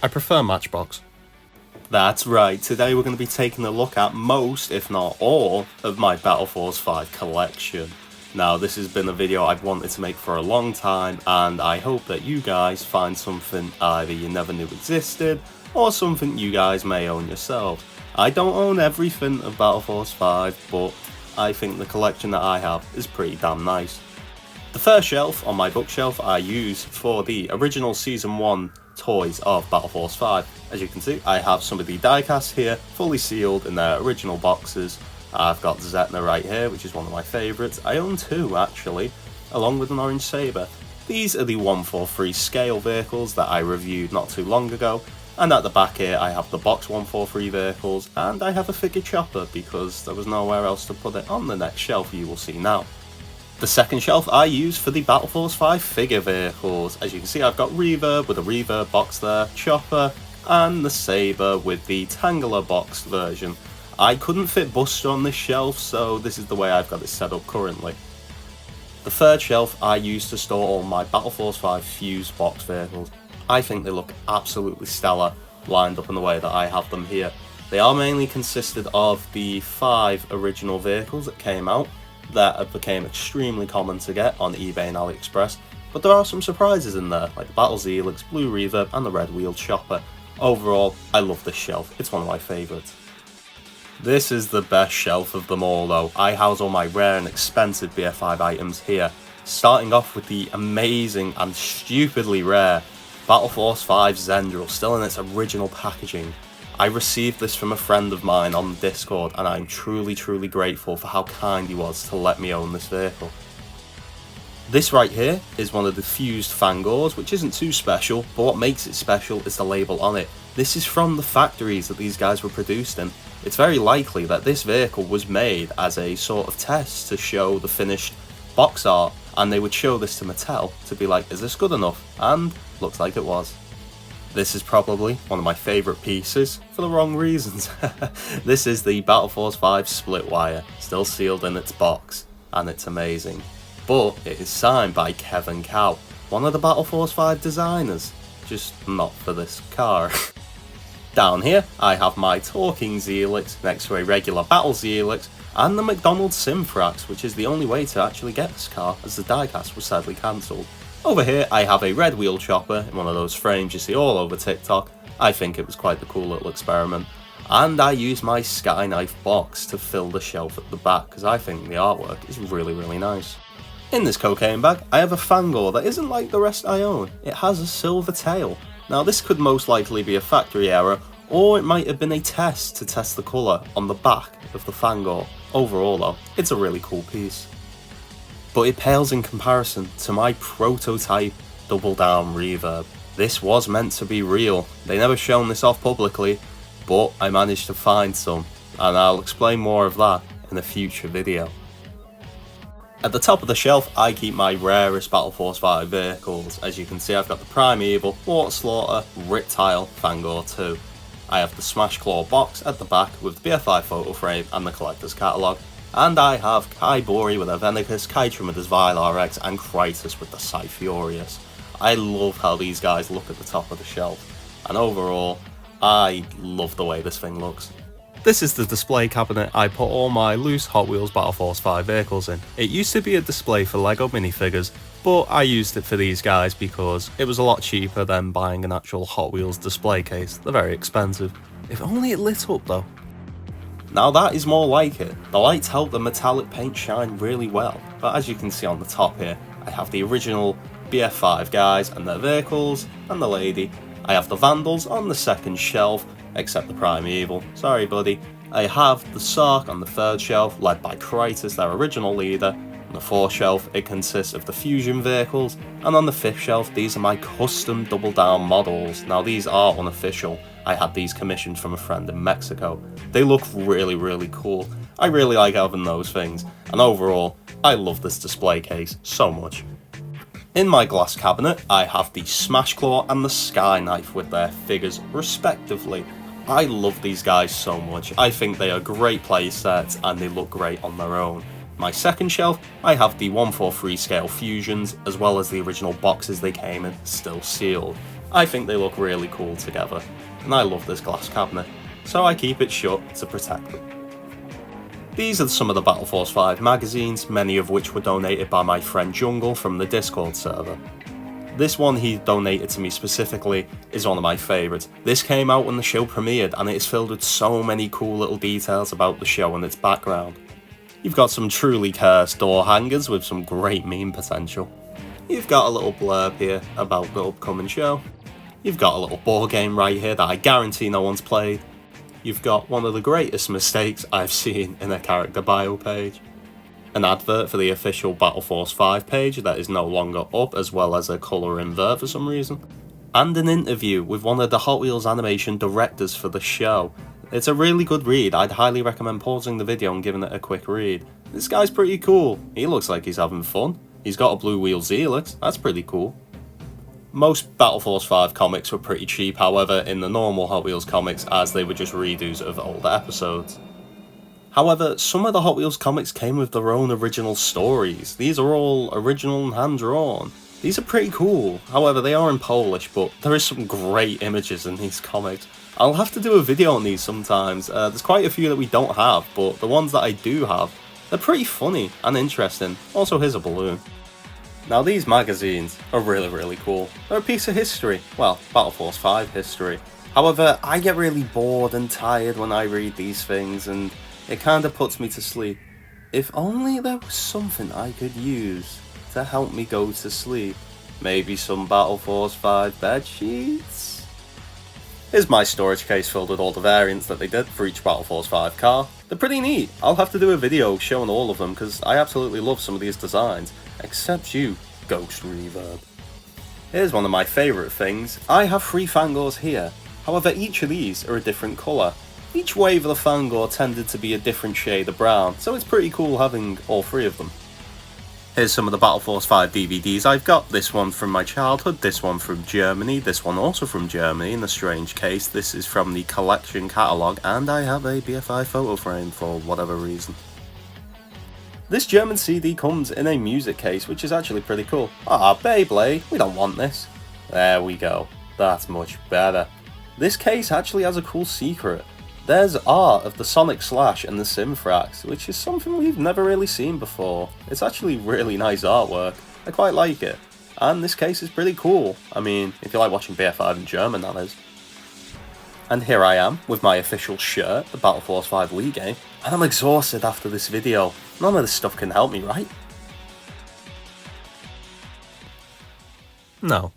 I prefer Matchbox. That's right, today we're going to be taking a look at most, if not all, of my Battle Force 5 collection. Now, this has been a video I've wanted to make for a long time, and I hope that you guys find something either you never knew existed, or something you guys may own yourselves. I don't own everything of Battle Force 5, but I think the collection that I have is pretty damn nice. The first shelf on my bookshelf I use for the original Season 1 toys of Battle Force 5. As you can see, I have some of the diecasts here, fully sealed in their original boxes. I've got Zetna right here, which is one of my favourites. I own two, actually, along with an Orange Saber. These are the 143 scale vehicles that I reviewed not too long ago. And at the back here, I have the box 143 vehicles, and I have a figure chopper because there was nowhere else to put it on the next shelf you will see now. The second shelf I use for the Battle Force 5 figure vehicles. As you can see, I've got Reverb with a Reverb box there, Chopper, and the Saber with the Tangela box version. I couldn't fit Buster on this shelf, so this is the way I've got it set up currently. The third shelf I use to store all my Battle Force 5 fused box vehicles. I think they look absolutely stellar, lined up in the way that I have them here. They are mainly consisted of the 5 original vehicles that came out, that became extremely common to get on eBay and AliExpress, but there are some surprises in there, like the Battle Zelix, Blue Reverb, and the Red Wheel Chopper. Overall, I love this shelf, it's one of my favourites. This is the best shelf of them all though. I house all my rare and expensive BF5 items here, starting off with the amazing and stupidly rare Battle Force 5 Zendril, still in its original packaging. I received this from a friend of mine on the Discord, and I'm truly grateful for how kind he was to let me own this vehicle. This right here is one of the fused Fangors, which isn't too special, but what makes it special is the label on it. This is from the factories that these guys were produced in. It's very likely that this vehicle was made as a sort of test to show the finished box art, and they would show this to Mattel to be like, is this good enough? And looks like it was. This is probably one of my favourite pieces, for the wrong reasons. This is the Battle Force 5 Splitwire, still sealed in its box, and it's amazing. But it is signed by Kevin Cow, one of the Battle Force 5 designers, just not for this car. Down here, I have my Talking Zelix next to a regular Battle Zelix, and the McDonald's Simfrax, which is the only way to actually get this car, as the diecast was sadly cancelled. Over here, I have a Red Wheel Chopper in one of those frames you see all over TikTok. I think it was quite the cool little experiment. And I use my Skyknife box to fill the shelf at the back, because I think the artwork is really nice. In this cocaine bag, I have a Fangor that isn't like the rest I own. It has a silver tail. Now this could most likely be a factory error, or it might have been a test to test the colour on the back of the Fangor. Overall though, it's a really cool piece. But it pales in comparison to my prototype Double Down Reverb. This was meant to be real. They never shown this off publicly, but I managed to find some, and I'll explain more of that in a future video. At the top of the shelf, I keep my rarest Battle Force 5 vehicles. As you can see, I've got the Primeval, Water Slaughter, Riptile, Fangor 2. I have the Smash Claw box at the back with the BF5 photo frame and the collector's catalogue. And I have Kai Bori with a Venicus, Kai Tremendous Vile RX, and Krytus with the Cyfurious. I love how these guys look at the top of the shelf, and overall, I love the way this thing looks. This is the display cabinet I put all my loose Hot Wheels Battle Force 5 vehicles in. It used to be a display for LEGO minifigures, but I used it for these guys because it was a lot cheaper than buying an actual Hot Wheels display case. They're very expensive. If only it lit up though. Now that is more like it. The lights help the metallic paint shine really well, but as you can see on the top here, I have the original BF5 guys and their vehicles, and the lady. I have the Vandals on the second shelf, except the Primeval. Sorry buddy. I have the Sark on the third shelf, led by Krytus, their original leader. On the fourth shelf, it consists of the Fusion vehicles, and on the fifth shelf, these are my custom Double Down models. Now these are unofficial. I had these commissioned from a friend in Mexico. They look really cool. I really like having those things, and overall, I love this display case so much. In my glass cabinet, I have the Smash Claw and the Skyknife with their figures respectively. I love these guys so much. I think they are great play sets and they look great on their own. My second shelf, I have the 143 scale Fusions, as well as the original boxes they came in, still sealed. I think they look really cool together, and I love this glass cabinet, so I keep it shut to protect them. These are some of the Battle Force 5 magazines, many of which were donated by my friend Jungle from the Discord server. This one he donated to me specifically is one of my favourites. This came out when the show premiered and it is filled with so many cool little details about the show and its background. You've got some truly cursed door hangers with some great meme potential. You've got a little blurb here about the upcoming show. You've got a little board game right here that I guarantee no one's played. You've got one of the greatest mistakes I've seen in a character bio page. An advert for the official Battle Force 5 page that is no longer up, as well as a colour invert for some reason. And an interview with one of the Hot Wheels animation directors for the show. It's a really good read. I'd highly recommend pausing the video and giving it a quick read. This guy's pretty cool. He looks like he's having fun. He's got a Blue Wheels Helix. That's pretty cool. Most Battle Force 5 comics were pretty cheap, however, in the normal Hot Wheels comics, as they were just redos of older episodes. However, some of the Hot Wheels comics came with their own original stories. These are all original and hand-drawn. These are pretty cool. However, they are in Polish, but there is some great images in these comics. I'll have to do a video on these sometimes. There's quite a few that we don't have, but the ones that I do have, they're pretty funny and interesting. Also, here's a balloon. Now, these magazines are really cool. They're a piece of history. Well, Battle Force 5 history. However, I get really bored and tired when I read these things, and it kinda puts me to sleep. If only there was something I could use to help me go to sleep. Maybe some Battle Force 5 bed sheets? Here's my storage case filled with all the variants that they did for each Battle Force 5 car. They're pretty neat. I'll have to do a video showing all of them because I absolutely love some of these designs. Except you, Ghost Reverb. Here's one of my favourite things. I have 3 Fangors here. However, each of these are a different colour. Each wave of the Fangor tended to be a different shade of brown, so it's pretty cool having all 3 of them. Here's some of the Battle Force 5 DVDs I've got. This one from my childhood, this one from Germany, this one also from Germany in a strange case. This is from the collection catalogue, and I have a BFI photo frame for whatever reason. This German CD comes in a music case, which is actually pretty cool. Ah, Beyblade, we don't want this. There we go. That's much better. This case actually has a cool secret. There's art of the Sonic Slash and the Simfrax, which is something we've never really seen before. It's actually really nice artwork. I quite like it. And this case is pretty cool. I mean, if you like watching BF5 in German, that is. And here I am, with my official shirt, the Battle Force 5 Wii game, and I'm exhausted after this video. None of this stuff can help me, right? No.